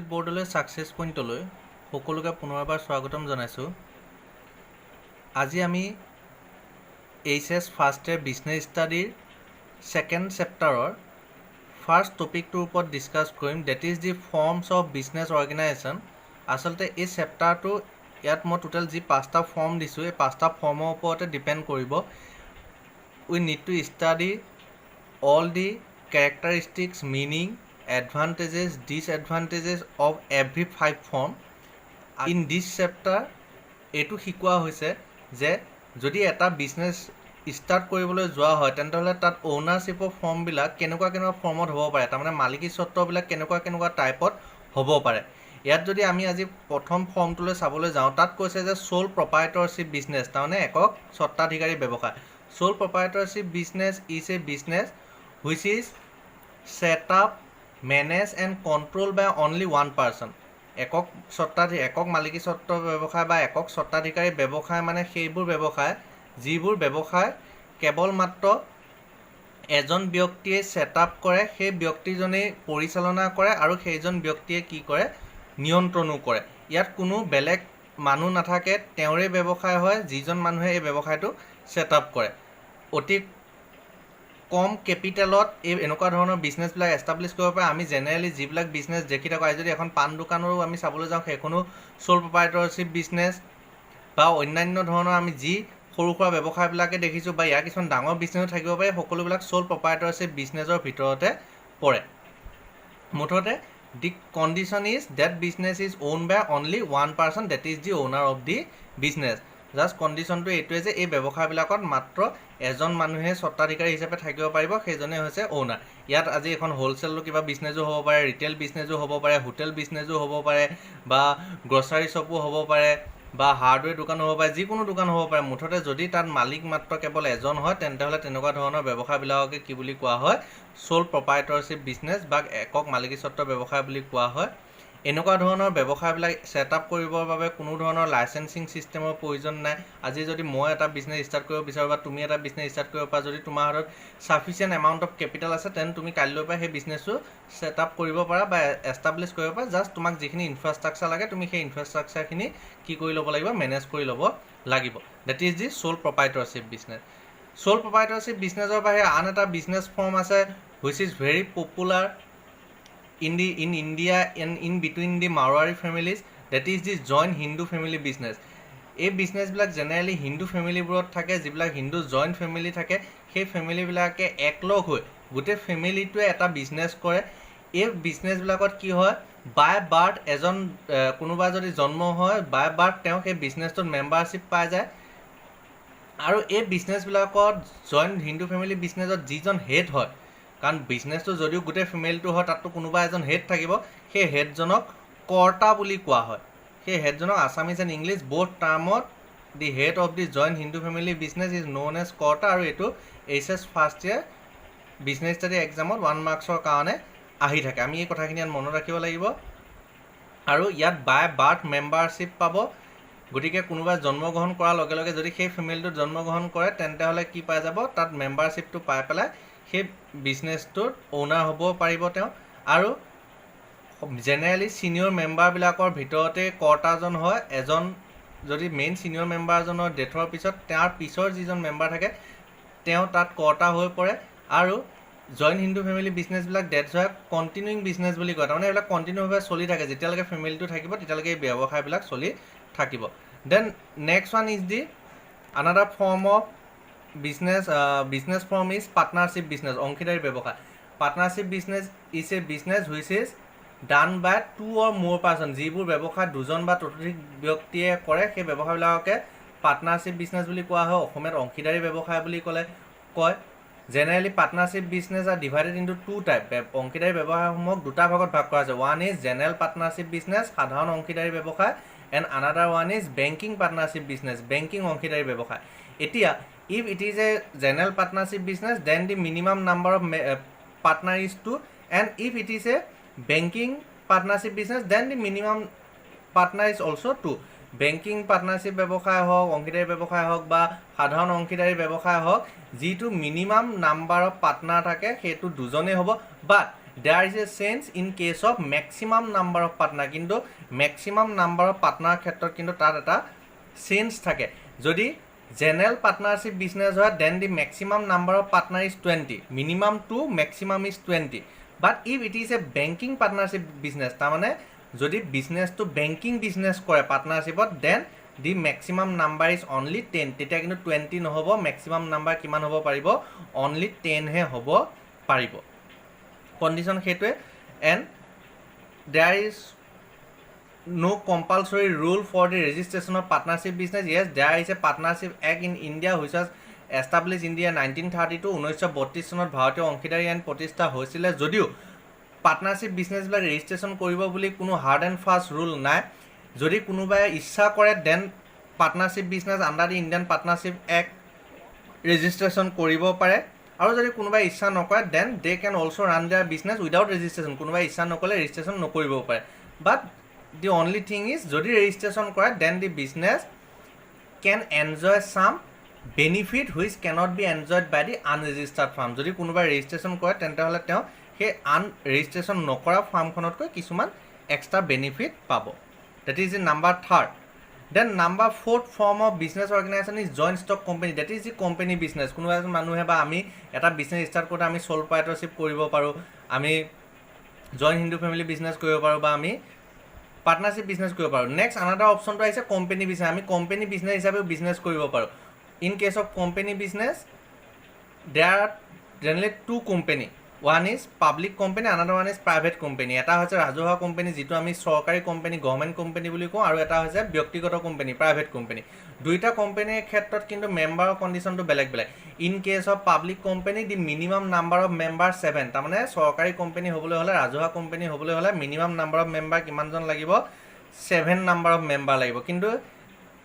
Complete বৰ্ডলৈ success পইণ্টলৈ সকলোকে পুনৰবাৰ স্বাগতম জনাইছোঁ। আজি আমি এইচএছ ফাৰ্ষ্ট ইয়েৰ বিজনেছ ষ্টাডিৰ ছেকেণ্ড চেপ্টাৰৰ ফাৰ্ষ্ট টপিকটোৰ ওপৰত ডিছকাছ কৰিম, that is the forms of business organisation. আচলতে এই চেপ্টাৰটো ইয়াত মই টোটেল যি 5টা ফৰ্ম দিছোঁ, এই 5টা ফৰ্মৰ ওপৰতে ডিপেণ্ড কৰিব। We need to study all the characteristics, meaning, advantages, disadvantages of every 5 form. In this chapter এইটো শিকোৱা হৈছে যে যদি এটা বিজনেছ ষ্টাৰ্ট কৰিবলৈ যোৱা হয় তেন্তে তাত অ'নাৰশ্বিপৰ ফৰ্মবিলাক কেনেকুৱা ফৰ্মত হ'ব পাৰে, তাৰমানে মালিকী স্বত্ববিলাক কেনেকুৱা টাইপত হ'ব পাৰে। ইয়াত যদি আমি আজি প্ৰথম ফৰ্মটোলৈ চাবলৈ যাওঁ, তাত কৈছে যে চ'ল প্ৰপাইটৰশ্বিপ বিজনেছ, তাৰমানে একক স্বত্বাধিকাৰী ব্যৱসায়। Sole proprietorship business is a business which is set up, managed and controlled by only one person. একক মালিকী স্বত্ব ব্যৱসায় বা একক স্বত্বাধিকাৰী ব্যৱসায় মানে সেইবোৰ ব্যৱসায় যিবোৰ ব্যৱসায় কেৱল মাত্ৰ এজন ব্যক্তিয়ে ছেট আপ কৰে, সেই ব্যক্তিজনেই পৰিচালনা কৰে আৰু সেইজন ব্যক্তিয়ে কি কৰে, নিয়ন্ত্ৰণো কৰে। ইয়াত কোনো বেলেগ মানুহ নাথাকে, তেওঁৰে ব্যৱসায় হয়, যিজন মানুহে এই ব্যৱসায়টো ছেট আপ কৰে। অতি কম কেপিটেলত এই এনেকুৱা ধৰণৰ বিজনেছবিলাক এষ্টাব্লিছ কৰিব পাৰে। আমি জেনেৰেলি যিবিলাক বিজনেছ দেখি থাকোঁ, আজি যদি এখন পাণ দোকানৰো আমি চাবলৈ যাওঁ, সেইখনো চ'ল প্ৰপাইটৰশ্বিপ বিজনেছ বা অন্যান্য ধৰণৰ আমি যি সৰু সুৰা ব্যৱসায়বিলাকে দেখিছোঁ বা ইয়াৰ কিছুমান ডাঙৰ বিজনেছো থাকিব পাৰে, সকলোবিলাক চ'ল প্ৰপাইটৰশ্বিপ বিজনেছৰ ভিতৰতে পৰে। মুঠতে the condition is that business is own by only one person, that is the owner of the business. Just কণ্ডিশ্যনটো এইটোৱে যে এই ব্যৱসায়বিলাকত মাত্ৰ এজন মানুহে স্বত্বাধিকাৰী হিচাপে থাকিব পাৰিব, সেইজনে হৈছে অ'নাৰ। ইয়াত আজি এখন হ'লচেল কিবা বিজনেছো হ'ব পাৰে, ৰিটেইল বিজনেছো হ'ব পাৰে, হোটেল বিজনেছো হ'ব পাৰে বা গ্ৰচাৰী শ্বপো হ'ব পাৰে বা হাৰ্ডৱেৰ দোকানো হ'ব পাৰে, যিকোনো দোকান হ'ব পাৰে। মুঠতে যদি তাত মালিক মাত্ৰ কেৱল এজন হয় তেন্তে তেনেকুৱা ধৰণৰ ব্যৱসায়বিলাককে কি বুলি কোৱা হয়, চ'ল প্ৰপাইটৰশ্বিপ বিজনেছ বা একক মালিকী স্বত্ব ব্যৱসায় বুলি কোৱা হয়। এনেকুৱা ধৰণৰ ব্যৱসায়বিলাক ছেট আপ কৰিবৰ বাবে কোনো ধৰণৰ লাইচেঞ্চিং ছিষ্টেমৰ প্ৰয়োজন নাই। আজি যদি মই এটা বিজনেছ ষ্টাৰ্ট কৰিব বিচাৰোঁ বা তুমি এটা বিজনেছ ষ্টাৰ্ট কৰিব পাৰা, যদি তোমাৰ হাতত ছাফিচিয়েণ্ট এমাউণ্ট অফ কেপিটেল আছে, তেন্তে তুমি কাইলৈৰ পৰা সেই বিজনেছটো ছেট আপ কৰিব পাৰা বা এষ্টাব্লিছ কৰিব পাৰা। জাষ্ট তোমাক যিখিনি ইনফ্ৰাষ্ট্ৰাকচাৰ লাগে, তুমি সেই ইনফ্ৰাষ্ট্ৰাকচাৰখিনি কি কৰি ল'ব লাগিব, মেনেজ কৰি ল'ব লাগিব। That is the sole proprietorship business. Sole proprietorship বিজনেছৰ বাহিৰে আন এটা বিজনেছ ফৰ্ম আছে which is very popular in India and in between the Marwari families, that is the joint Hindu family business. এই বিজনেছবিলাক জেনেৰেলি হিন্দু ফেমিলিবোৰত থাকে, যিবিলাক হিন্দু জইণ্ট ফেমিলি থাকে, সেই ফেমিলিবিলাকে একলগ হৈ গোটেই ফেমিলিটোৱে এটা বিজনেছ কৰে। এই বিজনেছবিলাকত কি হয়, বাই বাৰ্থ এজন কোনোবা যদি জন্ম হয়, বাই বাৰ্থ তেওঁ সেই বিজনেছটোত মেম্বাৰশ্বিপ পাই যায়। আৰু এই বিজনেছবিলাকত জইণ্ট হিন্দু ফেমিলি বিজনেছত যিজন হেড হয়, কাৰণ বিজনেছটো যদিও গোটেই ফেমিলিটো হয়, তাততো কোনোবা এজন হেড থাকিব, সেই হেডজনক কৰ্তা বুলি কোৱা হয়। সেই হেডজনক আছামিজ এণ্ড ইংলিছ বোথ টাৰ্মত the head of the joint Hindu family business is known as karta. আৰু এইটো HS first year business study এক্সামত 1 মাৰ্কছৰ কাৰণে আহি থাকে। আমি এই কথাখিনি ইয়াত মনত ৰাখিব লাগিব। আৰু ইয়াত বাই বাৰ্থ মেম্বাৰশ্বিপ পাব, গতিকে কোনোবাই জন্মগ্ৰহণ কৰাৰ লগে লগে যদি সেই ফেমিলিটোত জন্মগ্ৰহণ কৰে তেন্তে হ'লে কি পাই যাব, তাত মেম্বাৰশ্বিপটো পাই পেলাই সেই বিজনেছটোত অ'নাৰ হ'ব পাৰিব তেওঁ। আৰু জেনেৰেলি ছিনিয়ৰ মেম্বাৰবিলাকৰ ভিতৰতে কৰ্তাজন হয়। এজন যদি মেইন ছিনিয়ৰ মেম্বাৰজনৰ ডেথৰ পিছত তাৰ পিছৰ যিজন মেম্বাৰ থাকে তেওঁ তাত কৰ্তা হৈ পৰে। আৰু জইণ্ট হিন্দু ফেমিলি বিজনেছবিলাক ডেথ হয় কণ্টিনিউইং বিজনেছ বুলি কয়, তাৰমানে এইবিলাক কণ্টিনিউভাৱে চলি থাকে, যেতিয়ালৈকে ফেমিলিটো থাকিব তেতিয়ালৈকে এই ব্যৱসায়বিলাক চলি থাকিব। Then next one is the another form of business form is partnership business, অংশীদাৰী ব্যৱসায়। Partnership business is a business which is done by 2 or more person. যিবোৰ ব্যৱসায় দুজন বা ততোধিক ব্যক্তিয়ে কৰে, সেই ব্যৱসায়বিলাককে পাৰ্টনাৰশ্বিপ বিজনেছ বুলি কোৱা হয়। অসমীয়াত অংশীদাৰী ব্যৱসায় বুলি কয়। Generally partnership business R divided into 2 type. অংশীদাৰী ব্যৱসায়সমূহক দুটা ভাগত ভাগ কৰা হৈছে। One is general partnership business, সাধাৰণ অংশীদাৰী ব্যৱসায়, and another one is banking partnership business, banking অংশীদাৰী ব্যৱসায়। এতিয়া if it is a general partnership business, then the minimum number of partner is 2, and if it is a banking partnership business, then the minimum partner is also 2. Banking partnership ব্যৱসায় হওক, অংশীদাৰী ব্যৱসায় হওক বা সাধাৰণ অংশীদাৰী ব্যৱসায় হওক, যিটো মিনিমাম নাম্বাৰ অফ পাৰ্টনাৰ থাকে সেইটো দুজনেই হ'ব। But there is a change in case of maximum number of partner, কিন্তু মেক্সিমাম নাম্বাৰ অফ পাৰ্টনাৰৰ ক্ষেত্ৰত কিন্তু তাত এটা চেঞ্জ থাকে। যদি জেনেৰেল পাৰ্টনাৰশ্বিপ বিজনেছ হয় then the maximum number of partner is 20, minimum to maximum is 20, but if it is a banking partnership business, তাৰমানে যদি বিজনেছটো বেংকিং বিজনেছ কৰে পাৰ্টনাৰশ্বিপত then the maximum number is only 10, তেতিয়া কিন্তু 20 নহ'ব, মেক্সিমাম নাম্বাৰ কিমান হ'ব পাৰিব, অনলি 10 হে হ'ব পাৰিব। কণ্ডিশ্যন সেইটোৱে। And there is no compulsory rule for the registration of partnership business. Yes, there is a partnership act in India which was established in India 1932, 1932 চনত ভাৰতীয় অংশীদাৰী আইন প্ৰতিষ্ঠা হৈছিলে, যদিও পাৰ্টনাৰশ্বিপ বিজনেছবিলাক ৰেজিষ্ট্ৰেশ্যন কৰিব বুলি কোনো হাৰ্ড এণ্ড ফাষ্ট ৰুল নাই। যদি কোনোবাই ইচ্ছা কৰে then partnership business under the Indian partnership act registration কৰিব পাৰে, আৰু যদি কোনোবাই ইচ্ছা নকৰে then they can also' run their business without registration, কোনোবাই ইচ্ছা নকৰিলে ৰেজিষ্ট্ৰেশ্যন নকৰিবও পাৰে। But the only thing is যদি ৰেজিষ্ট্ৰেশ্যন কৰে then the business can enjoy some benefit which cannot be enjoyed by the unregistered firm. যদি কোনোবাই registration কৰে তেন্তে হ'লে তেওঁ সেই ৰেজিষ্ট্ৰেশ্যন নকৰা ফাৰ্মখনতকৈ কিছুমান এক্সট্ৰা বেনিফিট পাব। That is the number 3rd। Then number 4th form of business organisation is joint stock company. That is the company business. কোনোবা এজন মানুহে বা আমি এটা বিজনেছ ষ্টাৰ্ট কৰোঁতে আমি চ'ল প্ৰপ্ৰাইটৰশ্বিপ কৰিব পাৰোঁ, আমি জইণ্ট হিন্দু ফেমিলি বিজনেছ কৰিব পাৰোঁ, বা আমি পাৰ্টনাৰশ্বিপ বিজনেছ কৰিব পাৰোঁ। নেক্সট আনাদাৰ অপশ্যনটো আহিছে কোম্পানী বিজনেছ। আমি কোম্পানী বিজনেছ হিচাপেও বিজনেছ কৰিব পাৰোঁ। In case of company business there are generally 2 company, one is public company, another one is private company. এটা হৈছে ৰাজহুৱা কোম্পানী যিটো আমি চৰকাৰী কোম্পানী গভৰ্ণমেণ্ট কোম্পানী বুলি কওঁ, আৰু এটা হৈছে ব্যক্তিগত কোম্পানী প্ৰাইভেট কোম্পানী। দুইটা কোম্পানীৰ ক্ষেত্ৰত কিন্তু মেম্বাৰৰ কণ্ডিশ্যনটো বেলেগ বেলেগ। In case of public company the minimum number of member 7, তাৰমানে চৰকাৰী কোম্পানী হ'বলৈ হ'লে, ৰাজহুৱা কোম্পানী হ'বলৈ হ'লে মিনিমাম নাম্বাৰ অফ মেম্বাৰ কিমানজন লাগিব, 7 নাম্বাৰ অফ মেম্বাৰ লাগিব। কিন্তু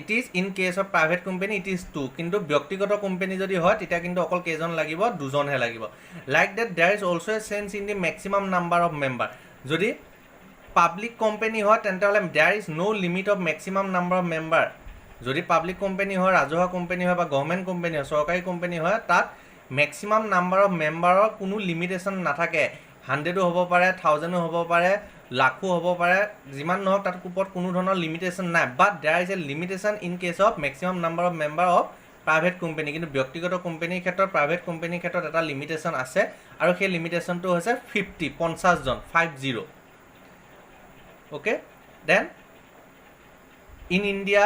it is in case of private company it is 2, কিন্তু ব্যক্তিগত কোম্পানী যদি হয় তেতিয়া কিন্তু অকল কেইজন লাগিব, 2জনহে লাগিব। Like that there is also' a change in the maximum number of member. যদি পাব্লিক কোম্পানী হয় তেন্তে হ'লে there is no' limit of maximum number of member. যদি পাব্লিক কোম্পানী হয়, ৰাজহুৱা কোম্পানী হয়, বা গভৰ্ণমেণ্ট কোম্পানী হয়, চৰকাৰী কোম্পানী হয়, তাত মেক্সিমাম নাম্বাৰ অফ মেম্বাৰৰ কোনো লিমিটেশ্যন নাথাকে। 100ও হ'ব পাৰে, 1000ও হ'ব পাৰে, লাখো হ'ব পাৰে, যিমান নহওক তাত ওপৰত কোনো ধৰণৰ লিমিটেশ্যন নাই। But there is a limitation in case of maximum number of member of private company. কিন্তু ব্যক্তিগত কোম্পানীৰ ক্ষেত্ৰত, প্ৰাইভেট কোম্পানীৰ ক্ষেত্ৰত এটা লিমিটেশ্যন আছে, আৰু সেই লিমিটেশ্যনটো হৈছে 50 জন, 50। Okay, then in India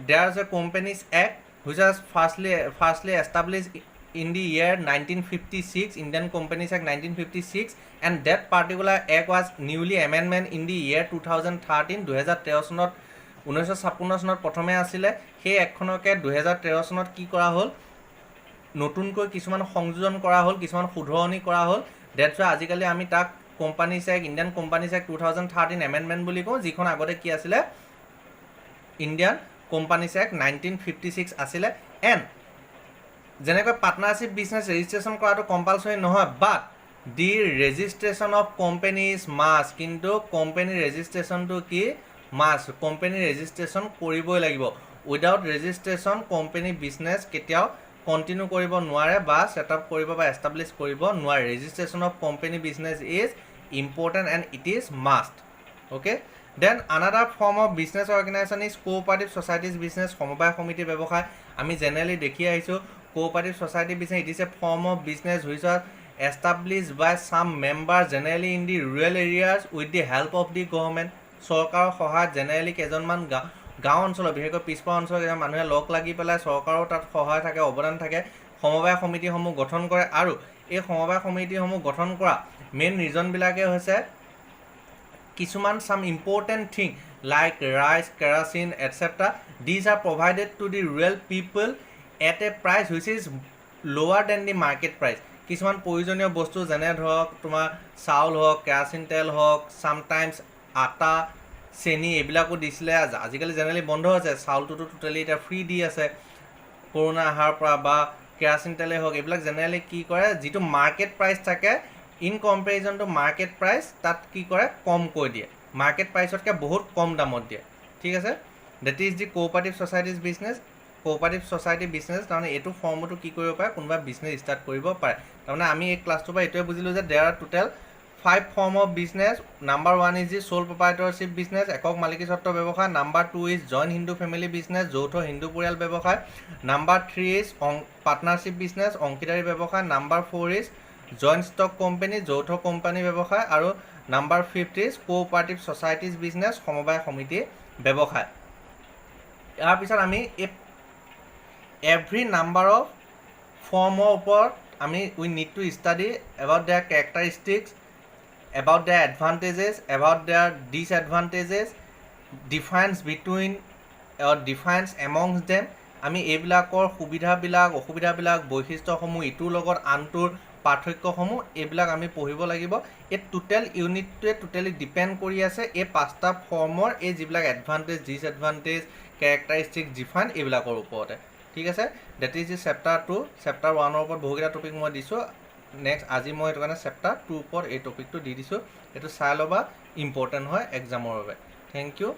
there is a Companies Act which was firstly established in the year 1956, Indian Companies Act 1956, and that particular act was newly amendment in the year 2013, 2013 চনত 1956 চনত প্ৰথমে আছিলে। সেই একখনকে 2013 চনত কি কৰা হ'ল, নতুনকৈ কিছুমান সংযোজন কৰা হ'ল, কিছুমান শুধৰণি কৰা হ'ল। ডেটছ ৱাই আজিকালি আমি তাক companies act, Indian companies act 2013 amendment বুলি কওঁ, যিখন আগতে কি আছিলে, ইণ্ডিয়ান কোম্পানীজ এক্ট 1956 আছিলে। এণ্ড যেনেকৈ পাৰ্টনাৰশ্বিপ বিজনেছ ৰেজিষ্ট্ৰেশ্যন কৰাটো কম্পালচৰি নহয়, but the registration of companies must, কিন্তু কোম্পানী ৰেজিষ্ট্ৰেশ্যনটো কি মাছ, কোম্পানী ৰেজিষ্ট্ৰেশ্যন কৰিবই লাগিব। উইদাউট ৰেজিষ্ট্ৰেশ্যন কোম্পানী বিজনেছ কেতিয়াও কণ্টিনিউ কৰিব নোৱাৰে, বা ছেটআপ কৰিব বা এষ্টাব্লিছ কৰিব নোৱাৰে। Registration of company business is important and it is must. Okay, then another form of business organisation is cooperative societies business. সমবায় সমিতি ব্যৱসায় আমি জেনেৰেলি দেখি আহিছোঁ। Cooperative society business it is A form of business which are established by some members generally in the rural areas with the help of the government. চৰকাৰৰ সহায়ত generally কেইজনমান গাঁও অঞ্চলত, বিশেষকৈ পিছপৰা অঞ্চলত মানুহে লগ লাগি পেলাই চৰকাৰৰ তাত সহায় থাকে, অৱদান থাকে, সমবায় সমিতিসমূহ গঠন কৰে। আৰু এই সমবায় সমিতিসমূহ গঠন কৰা মেইন ৰিজনবিলাকে হৈছে কিছুমান some important thing like rice, kerosene, etc. These are provided to the rural people at a price which is lower than the market price. কিছুমান প্ৰয়োজনীয় বস্তু যেনে ধৰক তোমাৰ চাউল হওক, কেৰাচিন তেল হওক, চামটাইমছ আটা, চেনি এইবিলাকো দিছিলে। আজিকালি জেনেৰেলি বন্ধ হৈছে, চাউলটোতো টোটেলি এতিয়া ফ্ৰী দি আছে কৰোণা অহাৰ পৰা, বা কেৰাচিন তেলেই হওক, এইবিলাক জেনেৰেলি কি কৰে, যিটো মাৰ্কেট প্ৰাইচ থাকে in comparison to market price, তাত কি কৰে কমকৈ দিয়ে, মাৰ্কেট প্ৰাইচতকৈ বহুত কম দামত দিয়ে। ঠিক আছে, that is the cooperative societies business. Cooperative society business, তাৰমানে এইটো ফৰ্মতো কি কৰিব পাৰে, কোনোবা বিজনেছ ষ্টাৰ্ট কৰিব পাৰে। তাৰমানে আমি এই ক্লাছটোৰ পৰা এইটোৱে বুজিলোঁ যে there are total 5 form of business. Number 1 is the sole proprietorship business, একক মালিকী স্বত্ব ব্যৱসায়. Number 2 is joint Hindu family business, যৌথ হিন্দু পৰিয়াল ব্যৱসায়. Number 3 is partnership business, অংশীদাৰী ব্যৱসায়. Number 4 is joint stock company, যৌথ কোম্পানী ব্যৱসায়. আৰু Number 5 is cooperative societies business, সমবায় সমিতি ব্যৱসায়. ইয়াৰ পিছত আমি every number of forমৰ ওপৰত we need to study about their characteristics, about their advantages, about their disadvantages, difference between or difference amongst them. আমি এইবিলাকৰ সুবিধাবিলাক অসুবিধাবিলাক বৈশিষ্ট্যসমূহ ইটোৰ লগত আনটোৰ পাৰ্থক্যসমূহ এইবিলাক আমি পঢ়িব লাগিব. এই টোটেল ইউনিটটোৱে টোটেলি ডিপেণ্ড কৰি আছে এই 5টা ফৰ্মৰ এই যিবিলাক এডভান্টেজ ডিছএডভান্টেজ কেৰেক্টাৰিষ্টিক ডিফাইন এইবিলাকৰ ওপৰতে. ঠিক আছে, ডেট ইজ চেপ্টাৰ 2. চেপ্টাৰ 1ৰ ওপৰত বহুকেইটা টপিক মই দিছোঁ. নেক্সট আজি মই এইটো কাৰণে চেপ্টাৰ 2 ওপৰত এই টপিকটো দি দিছোঁ. এইটো চাই ল'বা, ইম্পৰ্টেণ্ট হয় এক্সামৰ বাবে. Thank U.